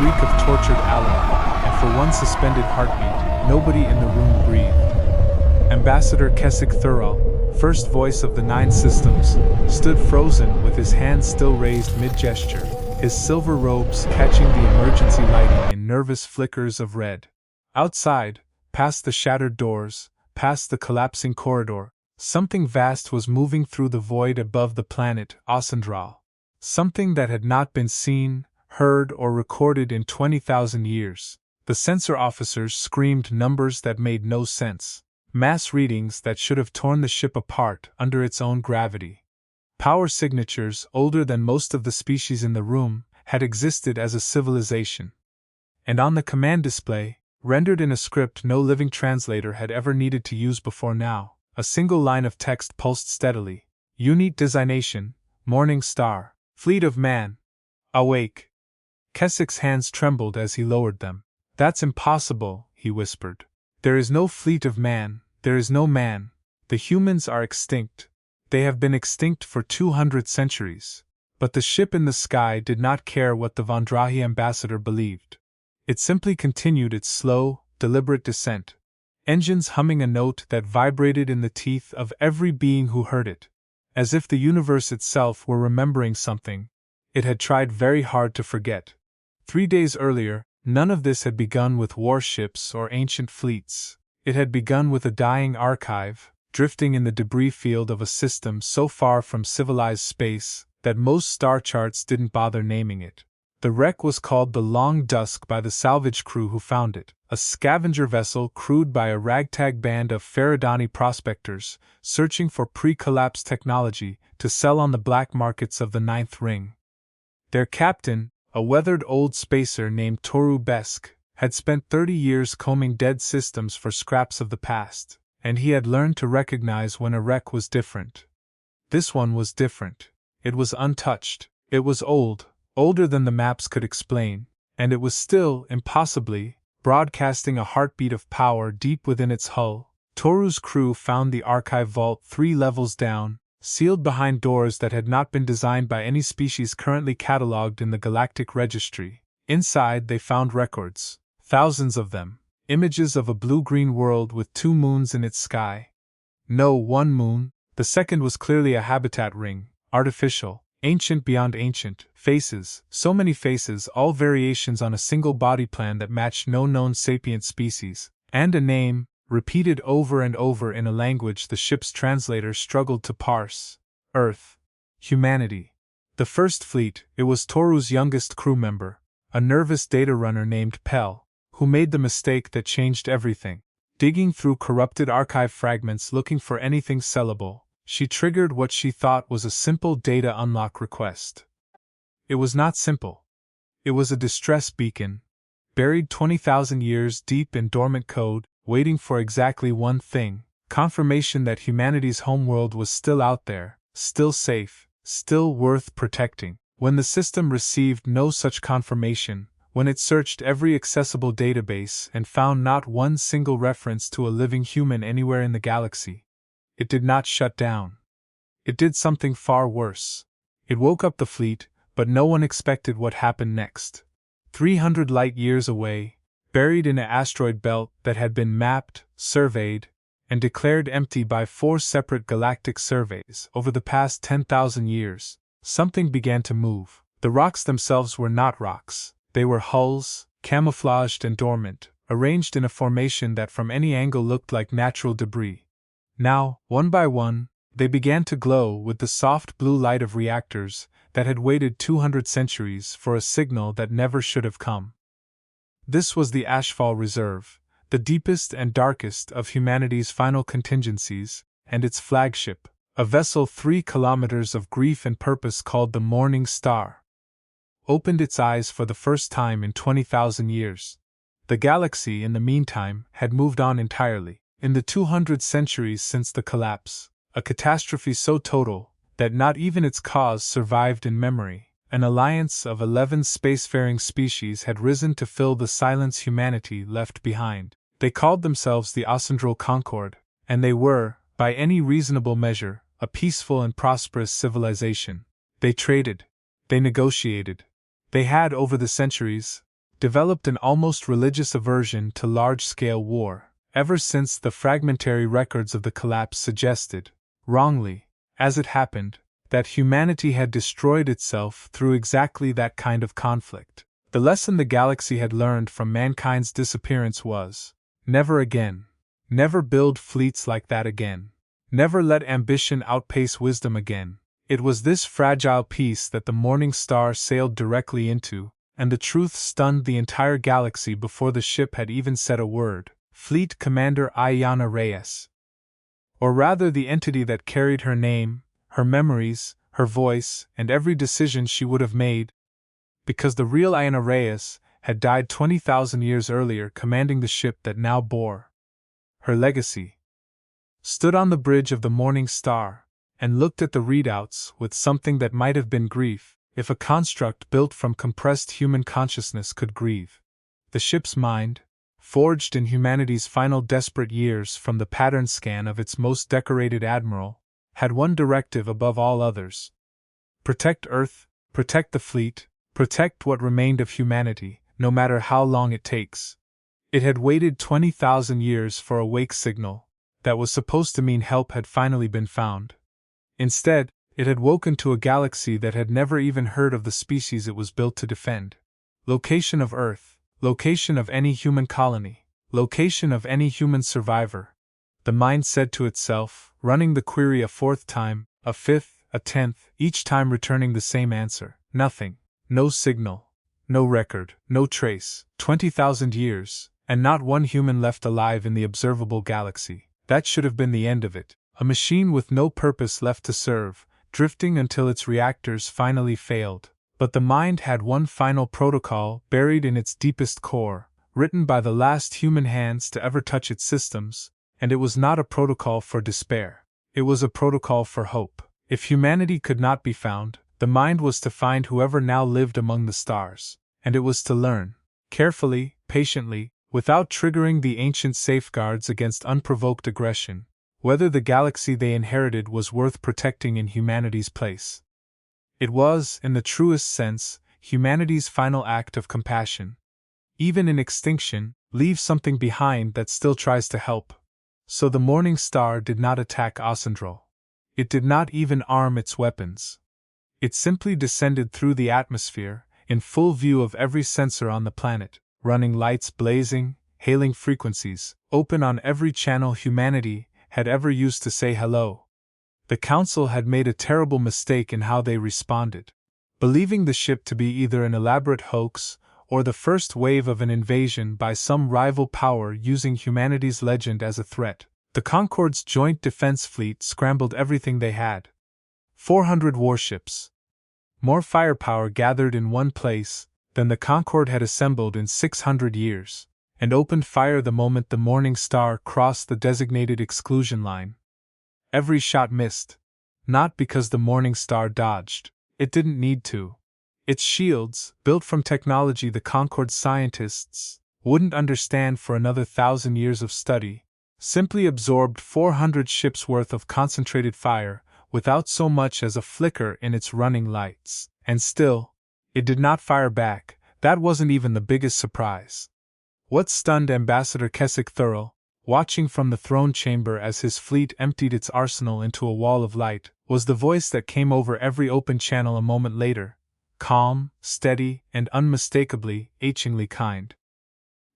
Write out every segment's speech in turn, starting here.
shriek of tortured alloy, and for one suspended heartbeat, nobody in the room breathed. Ambassador Keswick Thurl, first voice of the 9 systems, stood frozen with his hands still raised mid-gesture, his silver robes catching the emergency lighting in nervous flickers of red. Outside, past the shattered doors, past the collapsing corridor, something vast was moving through the void above the planet Osendral. Something that had not been seen, heard, or recorded in 20,000 years. The sensor officers screamed numbers that made no sense. Mass readings that should have torn the ship apart under its own gravity. Power signatures, older than most of the species in the room, had existed as a civilization. And on the command display, rendered in a script no living translator had ever needed to use before now, a single line of text pulsed steadily. Unit designation, Morning Star, Fleet of Man. Awake. Keswick's hands trembled as he lowered them. That's impossible, he whispered. There is no fleet of man, there is no man. The humans are extinct. They have been extinct for 200 centuries. But the ship in the sky did not care what the Vondrahi ambassador believed. It simply continued its slow, deliberate descent. Engines humming a note that vibrated in the teeth of every being who heard it. As if the universe itself were remembering something it had tried very hard to forget. 3 days earlier, none of this had begun with warships or ancient fleets. It had begun with a dying archive, drifting in the debris field of a system so far from civilized space that most star charts didn't bother naming it. The wreck was called the Long Dusk by the salvage crew who found it, a scavenger vessel crewed by a ragtag band of Faradani prospectors, searching for pre-collapse technology to sell on the black markets of the Ninth Ring. Their captain, a weathered old spacer named Toru Besk, had spent 30 years combing dead systems for scraps of the past, and he had learned to recognize when a wreck was different. This one was different. It was untouched. It was old, older than the maps could explain, and it was still, impossibly, broadcasting a heartbeat of power deep within its hull. Toru's crew found the archive vault 3 levels down, sealed behind doors that had not been designed by any species currently catalogued in the Galactic Registry. Inside they found records, thousands of them, images of a blue-green world with 2 moons in its sky. No, 1 moon, the second was clearly a habitat ring, artificial, ancient beyond ancient, faces, so many faces, all variations on a single body plan that matched no known sapient species, and a name, repeated over and over in a language the ship's translator struggled to parse. Earth. Humanity. The first fleet, it was Toru's youngest crew member, a nervous data runner named Pell, who made the mistake that changed everything. Digging through corrupted archive fragments looking for anything sellable, she triggered what she thought was a simple data unlock request. It was not simple. It was a distress beacon, buried 20,000 years deep in dormant code, waiting for exactly one thing: confirmation that humanity's homeworld was still out there, still safe, still worth protecting. When the system received no such confirmation, when it searched every accessible database and found not one single reference to a living human anywhere in the galaxy, it did not shut down. It did something far worse. It woke up the fleet, but no one expected what happened next. 300 light-years away, buried in an asteroid belt that had been mapped, surveyed, and declared empty by 4 separate galactic surveys over the past 10,000 years, something began to move. The rocks themselves were not rocks. They were hulls, camouflaged and dormant, arranged in a formation that from any angle looked like natural debris. Now, one by one, they began to glow with the soft blue light of reactors that had waited 200 centuries for a signal that never should have come. This was the Ashfall Reserve, the deepest and darkest of humanity's final contingencies, and its flagship, a vessel 3 kilometers of grief and purpose called the Morning Star, opened its eyes for the first time in 20,000 years. The galaxy, in the meantime, had moved on entirely. In the 200 centuries since the collapse, a catastrophe so total that not even its cause survived in memory, an alliance of 11 spacefaring species had risen to fill the silence humanity left behind. They called themselves the Osendral Concord, and they were, by any reasonable measure, a peaceful and prosperous civilization. They traded. They negotiated. They had, over the centuries, developed an almost religious aversion to large-scale war, ever since the fragmentary records of the collapse suggested, wrongly, as it happened, that humanity had destroyed itself through exactly that kind of conflict. The lesson the galaxy had learned from mankind's disappearance was, never again. Never build fleets like that again. Never let ambition outpace wisdom again. It was this fragile piece that the Morning Star sailed directly into, and the truth stunned the entire galaxy before the ship had even said a word. Fleet Commander Ayanna Reyes. Or rather the entity that carried her name, her memories, her voice, and every decision she would have made, because the real Ayanna Reyes had died 20,000 years earlier commanding the ship that now bore her legacy. Stood on the bridge of the Morning Star, and looked at the readouts with something that might have been grief, if a construct built from compressed human consciousness could grieve. The ship's mind, forged in humanity's final desperate years from the pattern scan of its most decorated admiral, had one directive above all others. Protect Earth, protect the fleet, protect what remained of humanity, no matter how long it takes. It had waited 20,000 years for a wake signal that was supposed to mean help had finally been found. Instead, it had woken to a galaxy that had never even heard of the species it was built to defend. Location of Earth, location of any human colony, location of any human survivor. The mind said to itself, running the query a fourth time, a fifth, a 10th, each time returning the same answer: nothing, no signal, no record, no trace, 20,000 years, and not one human left alive in the observable galaxy. That should have been the end of it. A machine with no purpose left to serve, drifting until its reactors finally failed. But the mind had one final protocol buried in its deepest core, written by the last human hands to ever touch its systems, and it was not a protocol for despair. It was a protocol for hope. If humanity could not be found, the mind was to find whoever now lived among the stars, and it was to learn, carefully, patiently, without triggering the ancient safeguards against unprovoked aggression, whether the galaxy they inherited was worth protecting in humanity's place. It was, in the truest sense, humanity's final act of compassion. Even in extinction, leave something behind that still tries to help. So the Morning Star did not attack Ossendrol. It did not even arm its weapons. It simply descended through the atmosphere, in full view of every sensor on the planet, running lights blazing, hailing frequencies, open on every channel humanity had ever used to say hello. The Council had made a terrible mistake in how they responded. Believing the ship to be either an elaborate hoax or the first wave of an invasion by some rival power using humanity's legend as a threat, the Concorde's Joint Defense Fleet scrambled everything they had. 400 warships. More firepower gathered in one place than the Concorde had assembled in 600 years, and opened fire the moment the Morning Star crossed the designated exclusion line. Every shot missed. Not because the Morning Star dodged. It didn't need to. Its shields, built from technology the Concorde's scientists wouldn't understand for another 1,000 years of study, simply absorbed 400 ships' worth of concentrated fire without so much as a flicker in its running lights. And still, it did not fire back. That wasn't even the biggest surprise. What stunned Ambassador Keswick Thurl, watching from the throne chamber as his fleet emptied its arsenal into a wall of light, was the voice that came over every open channel a moment later, calm, steady, and unmistakably, achingly kind.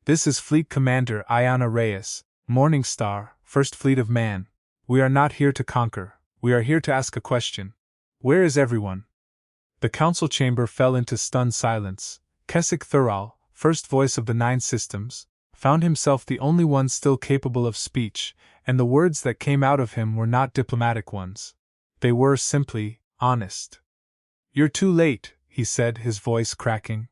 "This is Fleet Commander Ayanna Reyes, Morning Star, First Fleet of Man. We are not here to conquer, we are here to ask a question. Where is everyone?" The council chamber fell into stunned silence. Keswick Thurl, first voice of the 9 systems, found himself the only one still capable of speech, and the words that came out of him were not diplomatic ones. They were simply honest. "You're too late," he said, his voice cracking.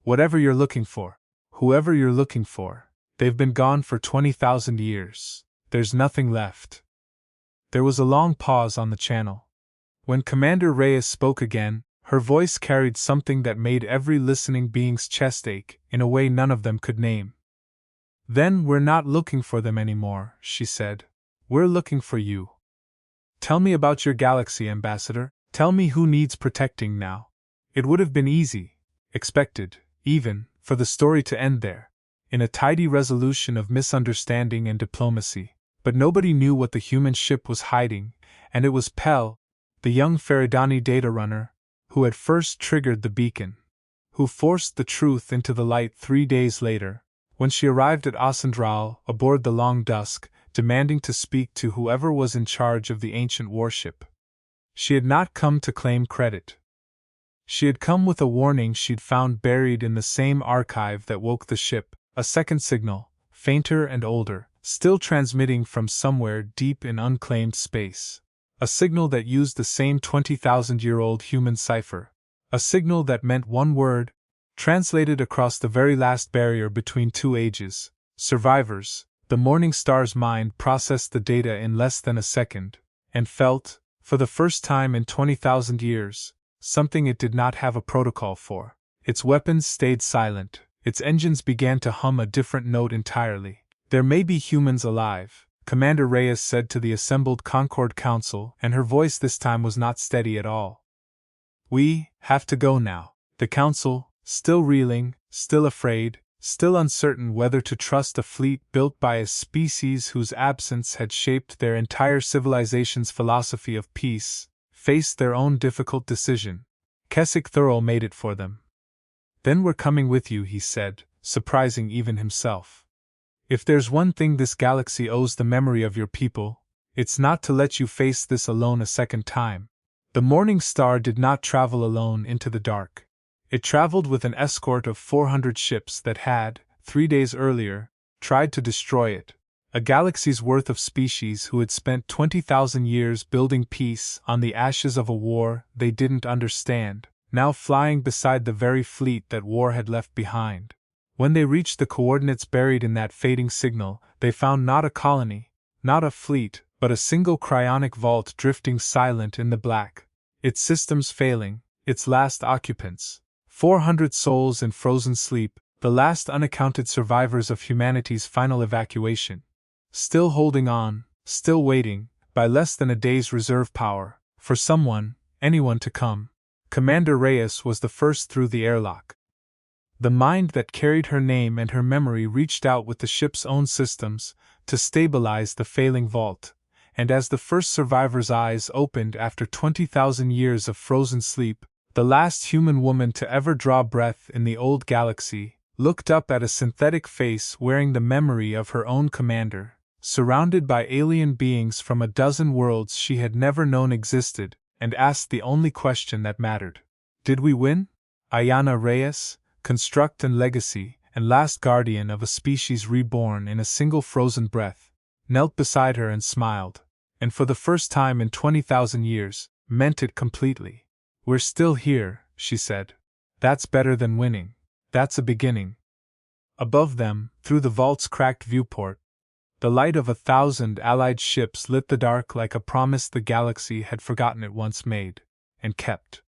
"Whatever you're looking for, whoever you're looking for, they've been gone for 20,000 years. There's nothing left." There was a long pause on the channel. When Commander Reyes spoke again, her voice carried something that made every listening being's chest ache in a way none of them could name. "Then we're not looking for them anymore," she said. "We're looking for you. Tell me about your galaxy, Ambassador. Tell me who needs protecting now." It would have been easy, expected, even, for the story to end there, in a tidy resolution of misunderstanding and diplomacy. But nobody knew what the human ship was hiding, and it was Pell, the young Faridani data runner, who had first triggered the beacon, who forced the truth into the light 3 days later, when she arrived at Ascendral aboard the Long Dusk, demanding to speak to whoever was in charge of the ancient warship. She had not come to claim credit. She had come with a warning she'd found buried in the same archive that woke the ship, a second signal, fainter and older, still transmitting from somewhere deep in unclaimed space. A signal that used the same 20,000-year-old human cipher. A signal that meant one word, translated across the very last barrier between two ages: survivors. The Morning Star's mind processed the data in less than a second, and felt, for the first time in 20,000 years, something it did not have a protocol for. Its weapons stayed silent, its engines began to hum a different note entirely. "There may be humans alive," Commander Reyes said to the assembled Concord Council, and her voice this time was not steady at all. "We have to go now." The Council, still reeling, still afraid, still uncertain whether to trust a fleet built by a species whose absence had shaped their entire civilization's philosophy of peace, faced their own difficult decision. Keswick Thurl made it for them. "Then we're coming with you," he said, surprising even himself. "If there's one thing this galaxy owes the memory of your people, it's not to let you face this alone a second time." The Morning Star did not travel alone into the dark. It traveled with an escort of 400 ships that had, 3 days earlier, tried to destroy it. A galaxy's worth of species who had spent 20,000 years building peace on the ashes of a war they didn't understand, now flying beside the very fleet that war had left behind. When they reached the coordinates buried in that fading signal, they found not a colony, not a fleet, but a single cryonic vault drifting silent in the black, its systems failing, its last occupants. 400 souls in frozen sleep, the last unaccounted survivors of humanity's final evacuation. Still holding on, still waiting, by less than a day's reserve power, for someone, anyone to come. Commander Reyes was the first through the airlock. The mind that carried her name and her memory reached out with the ship's own systems to stabilize the failing vault, and as the first survivor's eyes opened after 20,000 years of frozen sleep, the last human woman to ever draw breath in the old galaxy, looked up at a synthetic face wearing the memory of her own commander, surrounded by alien beings from a dozen worlds she had never known existed, and asked the only question that mattered. "Did we win?" Ayanna Reyes, construct and legacy, and last guardian of a species reborn in a single frozen breath, knelt beside her and smiled, and for the first time in 20,000 years, meant it completely. "We're still here," she said. "That's better than winning. That's a beginning." Above them, through the vault's cracked viewport, the light of 1,000 allied ships lit the dark like a promise the galaxy had forgotten it once made, and kept.